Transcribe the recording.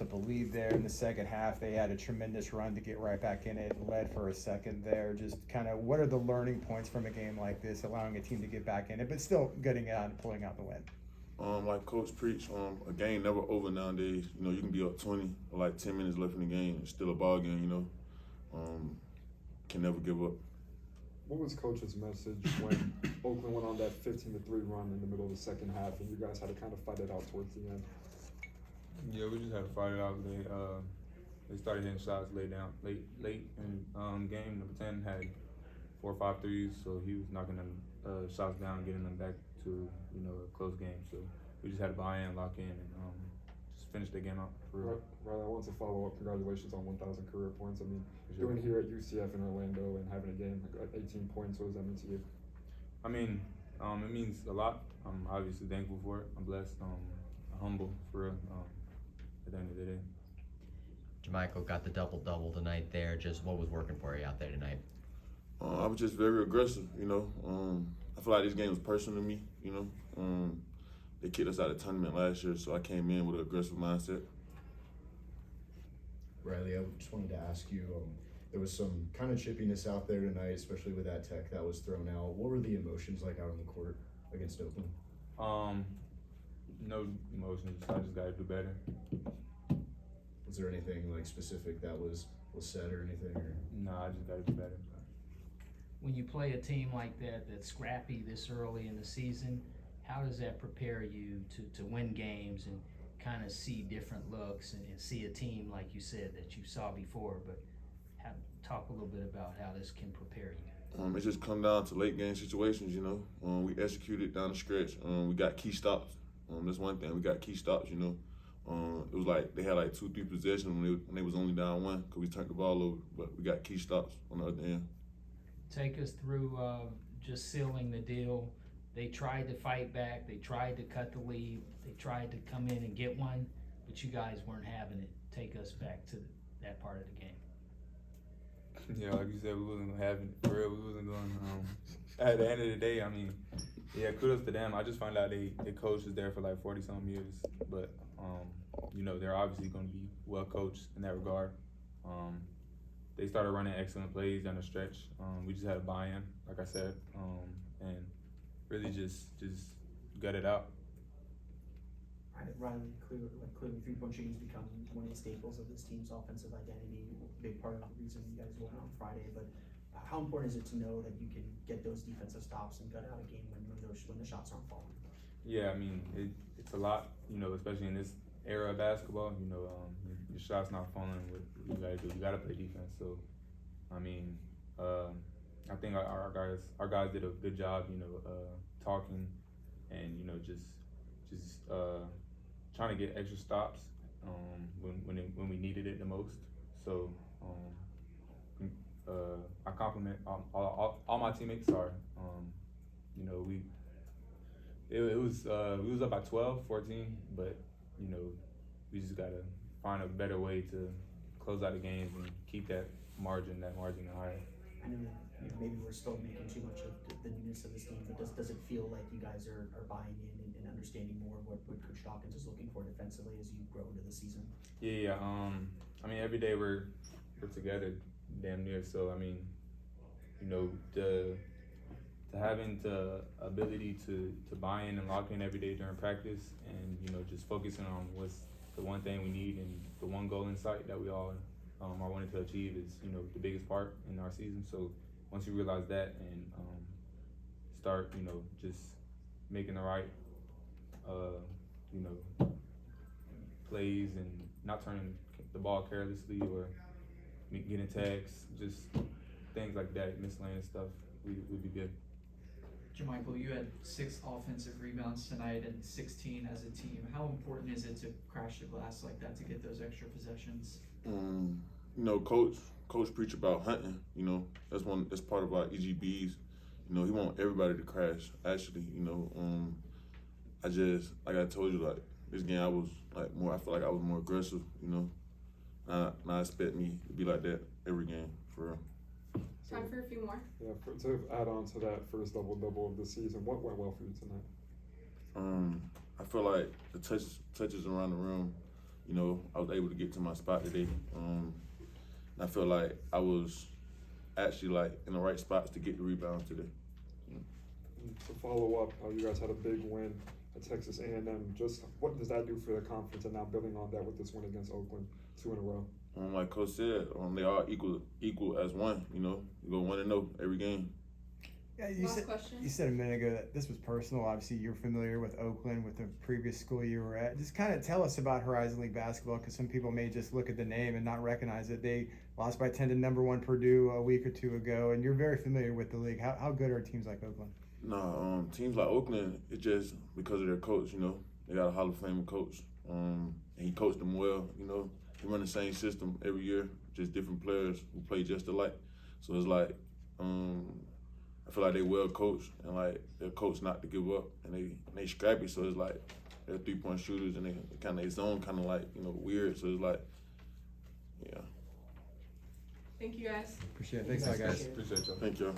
built up a lead there in the second half. They had a tremendous run to get right back in it, led for a second there. Just kind of what are the learning points from a game like this, allowing a team to get back in it, but still getting it out and pulling out the win? Like Coach preached, a game never over nowadays. You know, you can be up 20 or like 10 minutes left in the game. It's still a ball game, you know. Can never give up. What was Coach's message when Oakland went on that 15-3 run in the middle of the second half and you guys had to kind of fight it out towards the end? Yeah, we just had to fight it out. They started hitting shots late in game. Number 10 had 4 or 5 threes, so he was knocking them shots down, getting them back to a close game. So we just had to buy in, lock in, and just finish the game out for real. Riley, I want to follow up. Congratulations on 1,000 career points. I mean, doing here at UCF in Orlando and having a game like 18 points, what does that mean to you? I mean, it means a lot. I'm obviously thankful for it. I'm blessed. Humble for real. At the end of the day. Jamichael got the double-double tonight there. Just what was working for you out there tonight? I was just very aggressive, you know. I feel like this game was personal to me, you know. They kicked us out of the tournament last year, so I came in with an aggressive mindset. Riley, I just wanted to ask you, there was some kind of chippiness out there tonight, especially with that tech that was thrown out. What were the emotions like out on the court against Oakland? No emotions. I just got to do better. Was there anything like specific that was said or anything? Or? No, I just got to do better. When you play a team like that that's scrappy this early in the season, how does that prepare you to win games and kind of see different looks and see a team like you said that you saw before, but talk a little bit about how this can prepare you? It just come down to late game situations, you know. We executed down the stretch. We got key stops. That's one thing. We got key stops, you know. It was like they had like 2-3 possessions when they was only down 1 because we turned the ball over, but we got key stops on the other end. Take us through just sealing the deal. They tried to fight back. They tried to cut the lead. They tried to come in and get one, but you guys weren't having it. Take us back to that part of the game. Yeah, like you said, we wasn't gonna have it for real. We wasn't going. At the end of the day, I mean, yeah, kudos to them. I just found out they coach is there for like 40-something years, but you know, they're obviously going to be well coached in that regard. They started running excellent plays down the stretch. We just had a buy-in, like I said, and really just gut it out. Riley, clearly three-point shooting has become one of the staples of this team's offensive identity, a big part of the reason you guys won on Friday. But how important is it to know that you can get those defensive stops and gut out a game when the shots aren't falling? Yeah, I mean, it's a lot, you know, especially in this era of basketball. You know, your shot's not falling. What you gotta do, you gotta play defense. So, I mean, I think our guys did a good job, you know, talking and you know just trying to get extra stops when we needed it the most. So I compliment all my teammates. Sorry, you know it was we was up by 12, 14, but you know we just gotta find a better way to close out the games and keep that margin higher. I know that maybe we're still making too much of the newness of this team, but does it feel like you guys are buying in and understanding more what Coach Dawkins is looking for defensively as you grow into the season? Yeah. I mean, every day we're together, damn near. So I mean, you know, having the ability to buy in and lock in every day during practice, and you know, just focusing on what's the one thing we need and the one goal in sight that we all are wanting to achieve is, you know, the biggest part in our season. So once you realize that and start, you know, just making the right, you know, plays and not turning the ball carelessly or getting tags, just things like that, miscellaneous stuff, we'd be good. Jamichael, you had 6 offensive rebounds tonight and 16 as a team. How important is it to crash the glass like that to get those extra possessions? You know, coach preach about hunting. You know, that's part of our EGBs. You know, he want everybody to crash. Actually, you know, I just, like I told you, like this game I was like more. I feel like I was more aggressive. You know, now I expect me to be like that every game for real. Time for a few more. Yeah, to add on to that first double-double of the season, what went well for you tonight? I feel like the touches around the room you know, I was able to get to my spot today. And I feel like I was actually like in the right spots to get the rebounds today. And to follow up, you guys had a big win at Texas A&M. Just what does that do for the conference, and now building on that with this win against Oakland, 2 in a row? Like Coach said, they are equal as one. You know, you go 1-0 every game. Yeah, Last question. You said a minute ago that this was personal. Obviously, you're familiar with Oakland, with the previous school you were at. Just kind of tell us about Horizon League basketball, because some people may just look at the name and not recognize it. They lost by 10 to #1 Purdue a week or two ago, and you're very familiar with the league. How good are teams like Oakland? No, teams like Oakland, it's just because of their coach. You know, they got a Hall of Fame coach, and he coached them well. You know, he run the same system every year, just different players who play just alike. So it's like, I feel like they well coached, and like they're coached not to give up, and they scrappy. So it's like they're 3-point shooters, and they kind of zone kind of like, you know, weird. So it's like, yeah. Thank you guys. Appreciate it. Thanks a lot, guys. Appreciate y'all. Thank y'all.